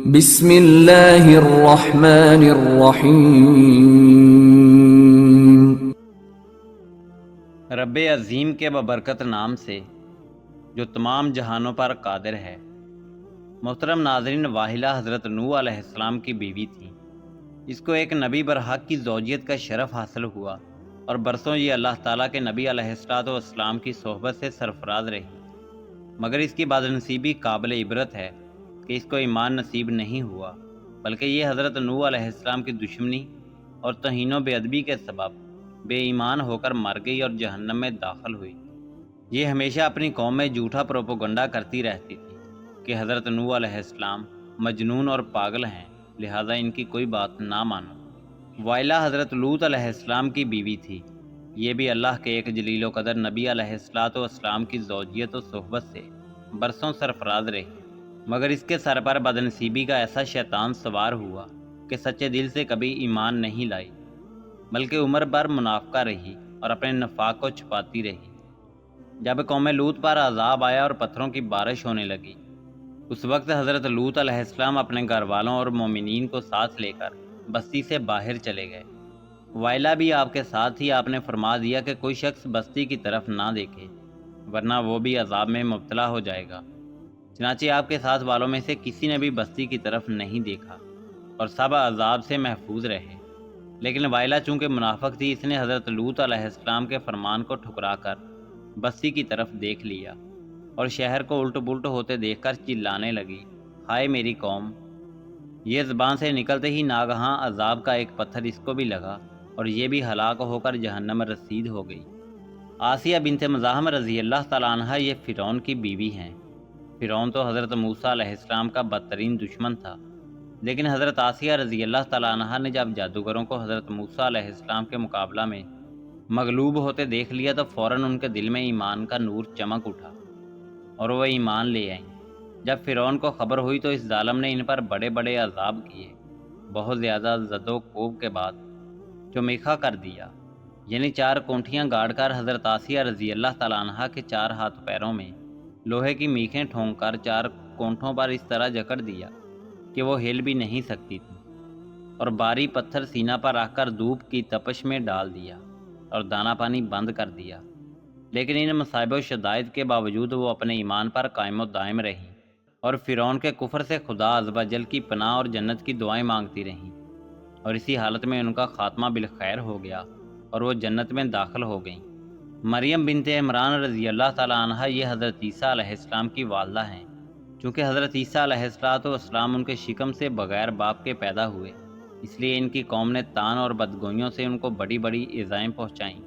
بسم اللہ الرحمن الرحیم۔ رب عظیم کے ببرکت نام سے جو تمام جہانوں پر قادر ہے۔ محترم ناظرین، واحلہ حضرت نوح علیہ السلام کی بیوی تھی، اس کو ایک نبی برحق کی زوجیت کا شرف حاصل ہوا اور برسوں یہ اللہ تعالیٰ کے نبی علیہ السلام کی صحبت سے سرفراز رہی، مگر اس کی بدنصیبی قابل عبرت ہے کہ اس کو ایمان نصیب نہیں ہوا، بلکہ یہ حضرت نوح علیہ السلام کی دشمنی اور توہین و بے ادبی کے سبب بے ایمان ہو کر مر گئی اور جہنم میں داخل ہوئی۔ یہ ہمیشہ اپنی قوم میں جھوٹا پروپیگنڈا کرتی رہتی تھی کہ حضرت نوح علیہ السلام مجنون اور پاگل ہیں، لہذا ان کی کوئی بات نہ مانو۔ وائلہ حضرت لوط علیہ السلام کی بیوی تھی، یہ بھی اللہ کے ایک جلیل و قدر نبی علیہ السلام کی زوجیت و صحبت سے برسوں سرفراز رہی، مگر اس کے سر پر بدنصیبی کا ایسا شیطان سوار ہوا کہ سچے دل سے کبھی ایمان نہیں لائی، بلکہ عمر بھر منافقہ رہی اور اپنے نفاق کو چھپاتی رہی۔ جب قوم لوط پر عذاب آیا اور پتھروں کی بارش ہونے لگی، اس وقت حضرت لوط علیہ السلام اپنے گھر والوں اور مومنین کو ساتھ لے کر بستی سے باہر چلے گئے۔ وائلہ بھی آپ کے ساتھ ہی آپ نے فرما دیا کہ کوئی شخص بستی کی طرف نہ دیکھے، ورنہ وہ بھی عذاب میں مبتلا ہو جائے گا۔ چنانچہ آپ کے ساتھ والوں میں سے کسی نے بھی بستی کی طرف نہیں دیکھا اور سب عذاب سے محفوظ رہے، لیکن وائلہ چونکہ منافق تھی، اس نے حضرت لوط علیہ السلام کے فرمان کو ٹھکرا کر بستی کی طرف دیکھ لیا اور شہر کو الٹ پلٹ ہوتے دیکھ کر چلانے لگی، ہائے میری قوم! یہ زبان سے نکلتے ہی ناگہاں عذاب کا ایک پتھر اس کو بھی لگا اور یہ بھی ہلاک ہو کر جہنم رسید ہو گئی۔ آسیہ بنت مزاحم رضی اللہ تعالیٰ عنہ یہ فرعون کی بیوی ہیں۔ فرعون تو حضرت موسیٰ علیہ السلام کا بدترین دشمن تھا، لیکن حضرت آسیہ رضی اللہ تعالیٰ عنہ نے جب جادوگروں کو حضرت موسیٰ علیہ السلام کے مقابلہ میں مغلوب ہوتے دیکھ لیا تو فوراً ان کے دل میں ایمان کا نور چمک اٹھا اور وہ ایمان لے آئیں۔ جب فرعون کو خبر ہوئی تو اس ظالم نے ان پر بڑے بڑے عذاب کیے، بہت زیادہ زد و کوب کے بعد چمیخا کر دیا، یعنی 4 کونٹیاں گاڑ کر حضرت آسیہ رضی اللہ تعالیٰ عنہ کے 4 ہاتھ پیروں میں لوہے کی میخیں ٹھونک کر 4 کونٹوں پر اس طرح جکڑ دیا کہ وہ ہل بھی نہیں سکتی تھی، اور باری پتھر سینہ پر رکھ کر دھوپ کی تپش میں ڈال دیا اور دانہ پانی بند کر دیا۔ لیکن ان مصائب و شدائد کے باوجود وہ اپنے ایمان پر قائم و دائم رہیں اور فرعون کے کفر سے خدا عز و جل کی پناہ اور جنت کی دعائیں مانگتی رہیں، اور اسی حالت میں ان کا خاتمہ بالخیر ہو گیا اور وہ جنت میں داخل ہو گئیں۔ مریم بنت عمران رضی اللہ تعالیٰ عنہ یہ حضرت عیسیٰ علیہ السلام کی والدہ ہیں۔ چونکہ حضرت عیسیٰ علیہ السلام ان کے شکم سے بغیر باپ کے پیدا ہوئے، اس لیے ان کی قوم نے تان اور بدگوئیوں سے ان کو بڑی بڑی ایذائیں پہنچائیں،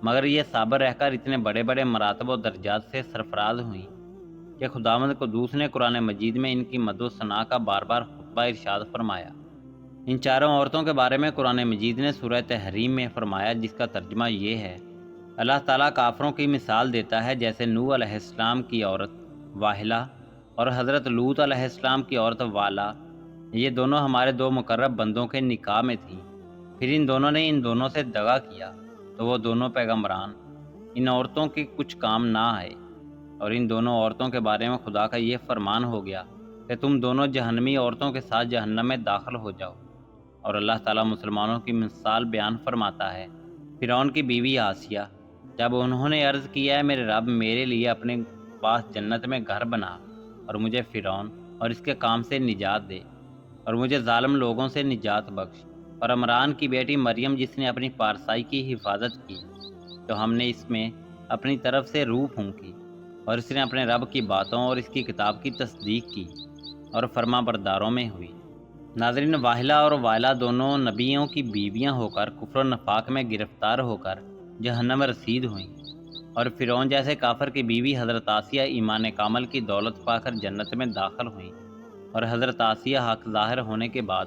مگر یہ صابر رہ کر اتنے بڑے بڑے مراتب و درجات سے سرفراز ہوئیں کہ خداوند قدوس نے قرآن مجید میں ان کی مد و ثناء کا بار بار خطبہ ارشاد فرمایا۔ ان 4 عورتوں کے بارے میں قرآن مجید نے سورہ تحریم میں فرمایا، جس کا ترجمہ یہ ہے: اللہ تعالیٰ کافروں کی مثال دیتا ہے جیسے نوح علیہ السلام کی عورت واحلہ اور حضرت لوط علیہ السلام کی عورت والہ، یہ دونوں ہمارے 2 مقرب بندوں کے نکاح میں تھیں، پھر ان دونوں نے ان دونوں سے دغا کیا تو وہ دونوں پیغمبران ان عورتوں کے کچھ کام نہ آئے، اور ان دونوں عورتوں کے بارے میں خدا کا یہ فرمان ہو گیا کہ تم دونوں جہنمی عورتوں کے ساتھ جہنم میں داخل ہو جاؤ۔ اور اللہ تعالیٰ مسلمانوں کی مثال بیان فرماتا ہے۔ فرعون کی بیوی آسیہ، جب انہوں نے عرض کیا ہے میرے رب میرے لیے اپنے پاس جنت میں گھر بنا اور مجھے فرعون اور اس کے کام سے نجات دے اور مجھے ظالم لوگوں سے نجات بخش، اور عمران کی بیٹی مریم جس نے اپنی پارسائی کی حفاظت کی تو ہم نے اس میں اپنی طرف سے روح پھونکی، اور اس نے اپنے رب کی باتوں اور اس کی کتاب کی تصدیق کی اور فرما برداروں میں ہوئی۔ ناظرین، واحلہ اور وائلہ دونوں نبیوں کی بیویاں ہو کر کفر و نفاق میں گرفتار ہو کر جہنم رسید ہوئیں، اور فرعون جیسے کافر کی بیوی حضرت آسیہ ایمان کامل کی دولت پا کر جنت میں داخل ہوئیں، اور حضرت آسیہ حق ظاہر ہونے کے بعد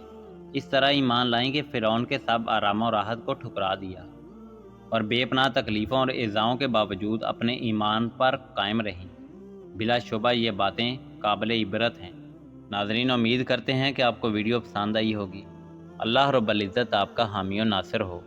اس طرح ایمان لائیں کہ فرعون کے سب آرام و راحت کو ٹھکرا دیا اور بے پناہ تکلیفوں اور ایذاؤں کے باوجود اپنے ایمان پر قائم رہیں۔ بلا شبہ یہ باتیں قابل عبرت ہیں۔ ناظرین، امید کرتے ہیں کہ آپ کو ویڈیو پسند آئی ہوگی۔ اللہ رب العزت آپ کا حامی و ناصر ہو۔